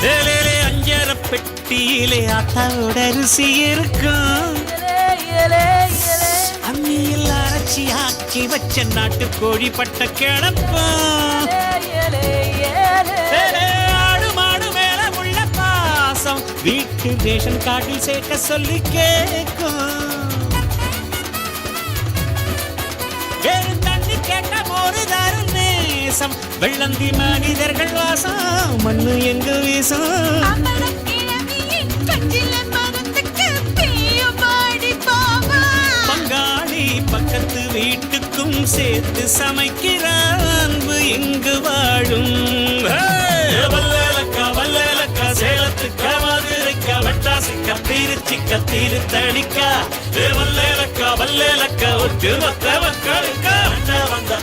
அஞ்சர பெட்டியிலே ஆத்தாவோட ருசி இருக்கும். அம்மியில் அரைச்சி ஆக்கி வச்ச நாட்டு கோழி பட்ட கிளப்பம். ஆடு மாடு மேல உள்ள பாசம் வீட்டு ரேஷன் கார்டில் சேர்க்க சொல்லி கேட்கும். வேறு தண்ணி கேட்ட ஒரு தரும் நேசம் வெள்ளந்தி மனிதர்கள் வாசம் மண்ணு எங்க வீசம். பங்காளி பக்கத்து வீட்டுக்கும் சேர்த்து சமைக்கிற அன்பு எங்கு வாழும். வல்லலக்கா வல்லலக்கா சேலத்துக்கா மதுரைக்கா வட்டாசிக்கா திருச்சிக்கா திருத்தணிக்கா வல்லலக்கா வல்லலக்கா ஒட்டு மொத்த மக்களுக்கா வந்த